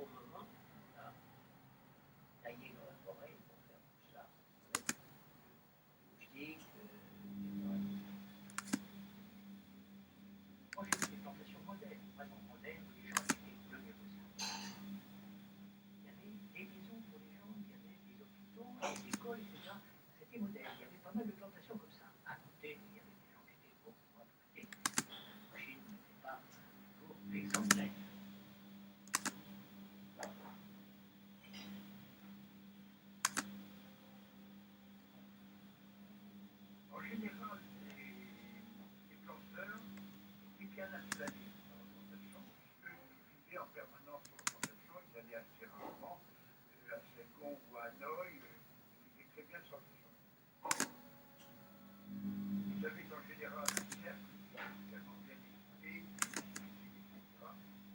au moment où on a taillé dans la forêt pour faire tout ça, je dis que moi j'ai fait des plantations modernes, vraiment modernes, où les gens étaient écologués aussi. Il y avait des maisons pour les gens, il y avait des hôpitaux, des écoles, etc. C'était moderne. Il y avait pas mal de plantations comme ça. À côté, il y avait des gens qui étaient beaucoup moins plantés. La Chine n'était pas toujours exemplaire. En général, les planteurs étaient bien installés dans la plantation. Eux, ils vivaient en permanence sur la plantation, ils allaient assez rarement à Saigon ou à Hanoï, ils vivaient très bien sur la plantation. Ils avaient en général un cercle tellement bien équipé, etc.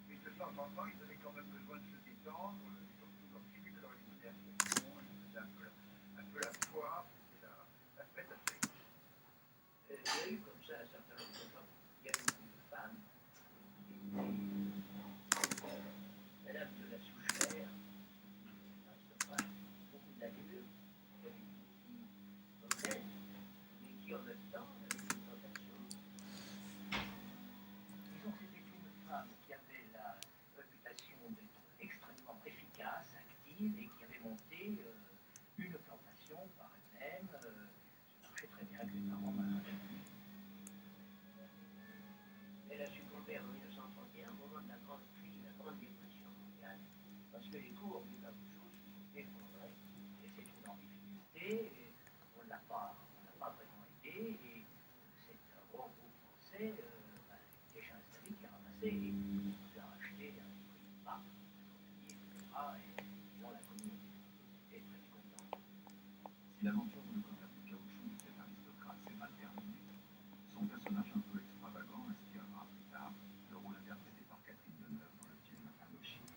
Mais de temps en temps, ils avaient quand même besoin de se détendre, surtout dans le début de leur initiation. Ils faisaient un peu la foire, c'était la fête à Saigon. Il y a eu comme ça un certain nombre de gens. Il y a eu une femme qui était madame de la Souchère, pas beaucoup d'allure, qui avait une vie modeste, mais qui en même temps avait une plantation. Disons que c'était une femme qui avait la réputation d'être extrêmement efficace, active, et qui avait monté une plantation par elle-même. Ça marchait très bien avec les parents malades. Elle a succombé en 1931, au moment de la grande crise, la grande dépression mondiale, parce que les cours du caoutchouc se sont effondrés, et c'est une grande difficulté, et on n'a pas vraiment aidé, et c'est un grand groupe français, déjà installé, qui a ramassé, et qui a racheté à des prix bas, les compagnies, etc., et dont la communauté était très mécontente. Si l'aventure de l'École du caoutchouc de cet aristocrate s'est mal terminée, son personnage un peu extravagant inspirera plus tard le rôle interprété par Catherine Deneuve dans le film Indochine.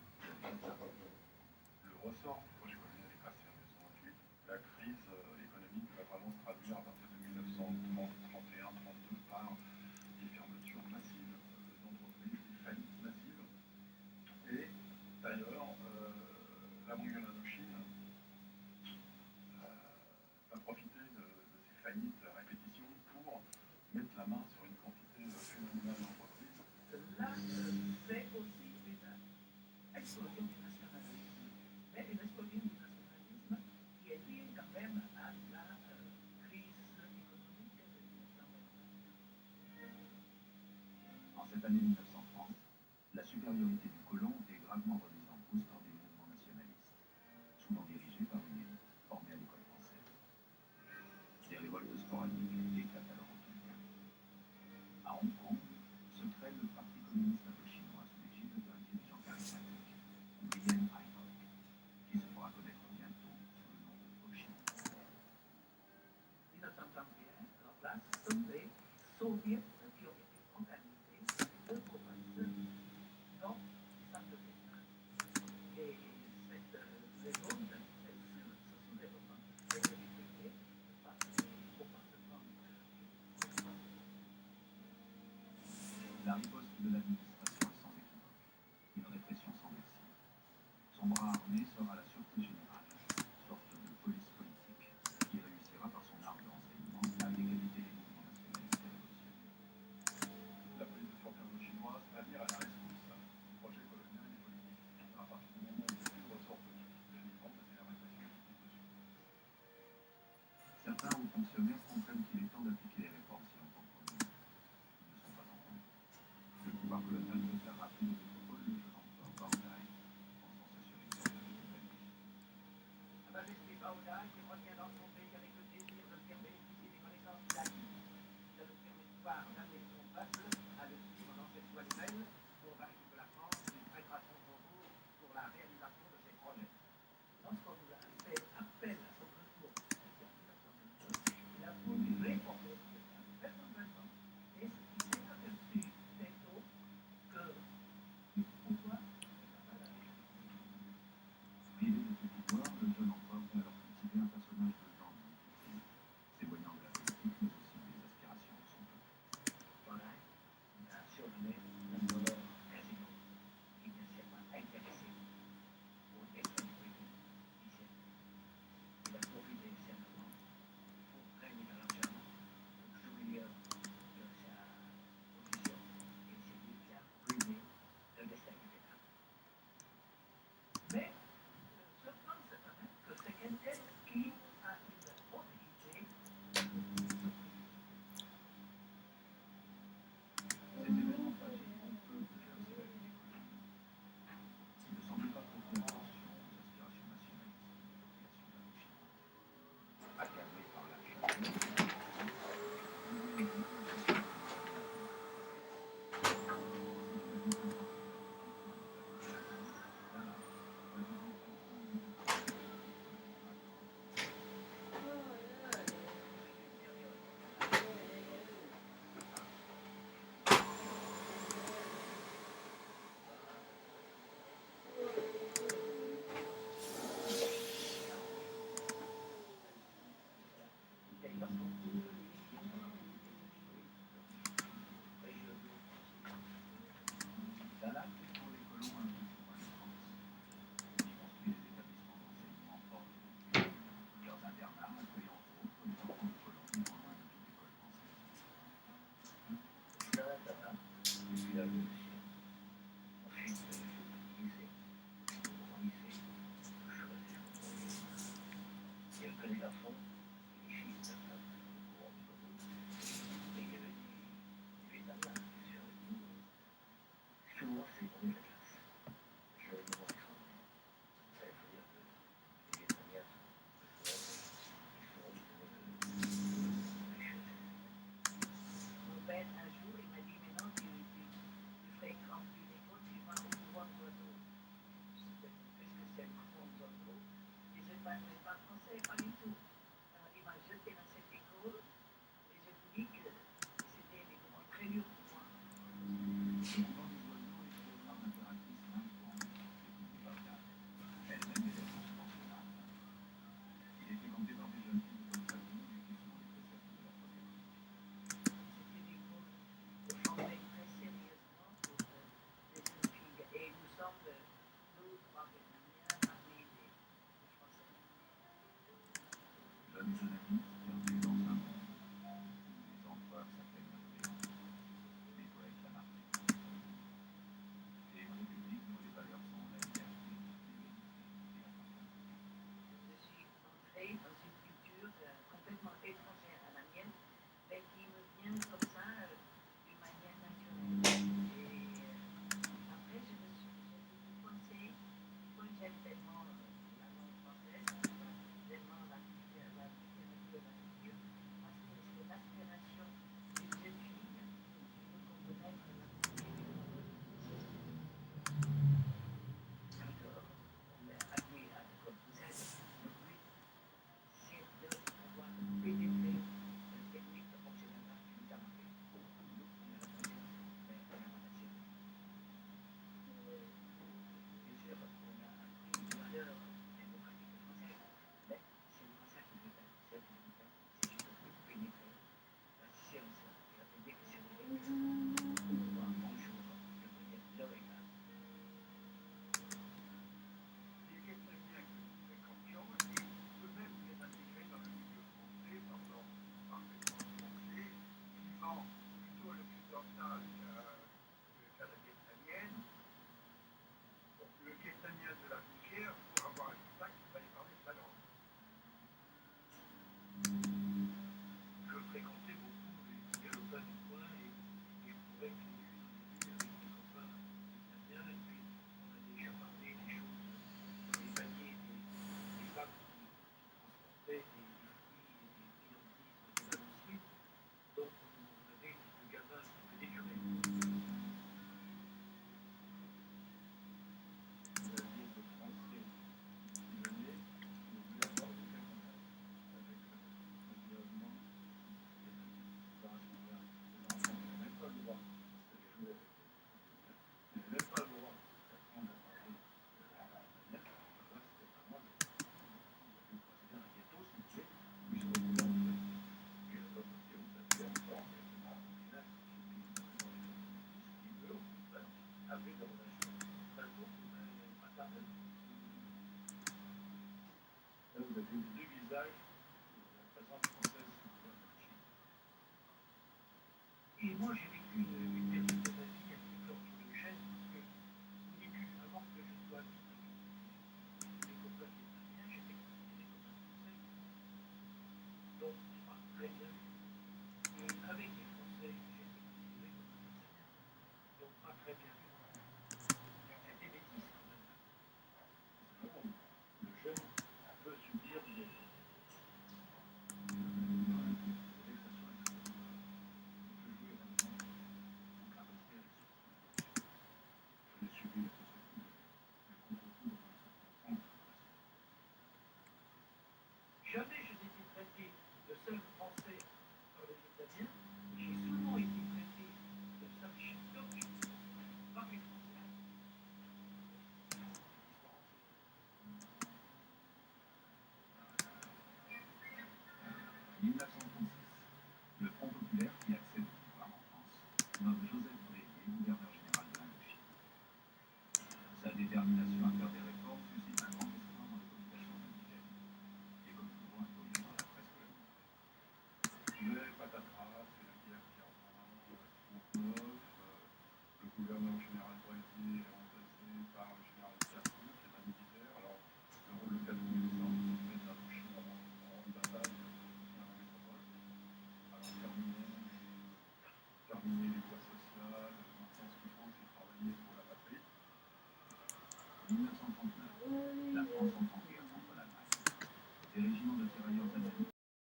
Le ressort du projet colonial est passé en 1928. La crise économique va vraiment se traduire à partir de 1931-32 par des fermetures massives d'entreprises, des faillites massives. Et d'ailleurs, la brigade Indochine va profiter de ces faillites à répétition pour mettre la main sur une quantité phénoménale d'entreprises. Là, c'est aussi une explosion du nationalisme, mais une explosion du nationalisme qui est liée quand même à la crise économique de 1929. En cette année 1930, la supériorité du colon est gravement remise en cause par des mouvements nationalistes, souvent dirigés par une élite formée à l'école française. Des révoltes sporadiques éclatent alors en tout cas. À Hong Kong se crée le Parti communiste indochinois sous l'égide d'un dirigeant charismatique, Nguyen Ai Loc, qui se fera connaître bientôt sous le nom de Ho Chi Minh. 1931, alors là, ce sont les soviets qui ont été organisés dans les deux provinces, dont ça de Pékin. Et cette révolte, ce soulèvement, est répété par les comportements La riposte de l'administration est sans équivoque, une répression sans merci. Son bras armé sera la Sûreté Générale, sorte de police politique, qui réussira par son art de renseignement à décapiter les mouvements nationalistes et révolutionnaires. La police de sûreté indochinoise va venir à la rescousse du projet colonial et politique. À partir du moment où il ressort de l'Iran, c'est la répression qui tombe dessus. Certains hauts fonctionnaires comprennent qu'il est temps d'appliquer les réformes si longtemps promises. Ils ne sont pas entendus. Le pouvoir colonial veut faire rappeler aux métropoles le jeune empereur Bao'dai, pensant s'assurer une période de stabilité. Sa Majesté Bao'dai qui revient dans son pays avec le désir de faire bénéficier des connaissances acquises. Ça ne permet pas d'amener son peuple à le suivre dans cette voie nouvelle, convaincu que la France lui prêtera son concours pour la réalisation de ses projets. Lorsqu'on nous a fait appel à son retour en 1922, il a voulu réformer le système personnellement, et il s'est aperçu très tôt que savais pas du tout. Alors, il m'a jeté dans cette école et je vous dis que c'était des moments très durs pour moi. Le mouvement des oiseaux est créé par l'impératrice Marie Ange, épousée par Yann. Elle-même élève son pensionnat. Il était compté par des jeunes filles de bonne famille, mais qui sont les préceptes de leur famille. C'était des cours où chantait très sérieusement pour les jeunes filles. Et nous sommes deux ou trois Vietnamiens parmi les Français. Jeunes journalistes perdus dans un monde où les empereurs s'appellent Napoléon, les poètes Lamartine. Et une république dont les valeurs sont la liberté, l'égalité et la fraternité. Je suis entrée dans une culture complètement étrangère à la mienne, mais qui me vient comme ça d'une manière naturelle. Et après, j'ai pensé, comme j'aime tellement la langue française, tellement la littérature et la culture, parce que c'est l'aspiration d'une jeune fille qui veut connaître la culture française. Alors, on est admis à l'école française. Le but, c'est de pouvoir pénétrer la technique occidentale qui nous a manqué. Nous, on est la conscience, mais on est la matière. Bien sûr, on a appris les valeurs démocratiques françaises, mais ce n'est pas ça qui nous intéresse. Ce qui nous intéresse, c'est surtout pénétrer la science et la technique scientifique pour pouvoir un jour devenir leur égal. Les Vietnamiens que nous fréquentions et eux-mêmes bien intégrés dans le milieu français, parlant parfaitement français, vivant plutôt à l'occidental qu'à la vietnamienne. Bon, le vietnamien de la Rivière, pour avoir un contact, il fallait parler sa langue. Je fréquentais beaucoup les galopins du coin et je trouvais que j'ai eu des avec des copains vietnamiens et puis on a déjà parlé des choses dans les paniers des femmes qui transportaient des fruits et des friandises dans des balanciers. Donc on avait le gamin qui venait du Ré. Vous aviez de Français qui venaient, qui ne voulaient avoir aucun contact avec l'environnement vietnamien. Ça, à ce moment-là, les enfants n'avaient même pas le droit, parce que je jouais avec les Vietnamiens, n'avaient même pas le droit d'apprendre à parler vietnamien. Alors là, c'était vraiment le considère un ghetto, si vous voulez, où ils se retrouvaient entre eux. Et le peuple entier, on s'appelait encore, mais au final, ceux qui vraiment ce qui eux, au contraire, avaient des relations très fortes, mais maternelles. Là, vous avez les deux visages de la présence française dans la Chine. Et moi, j'ai vécu une période de ma vie un petit peu entre deux chaises parce que, au début, avant que je sois mis avec les copains vietnamiens, j'étais avec les copains français. Donc, je parle très bien. Et avec les Français, j'étais considéré comme un vietnamien. Donc, pas très bien vu. C'est des bêtises quand même. C'est là où le jeune peut subir des vexations extrêmes. Il peut jouer vraiment son caractère avec son. Je l'ai subi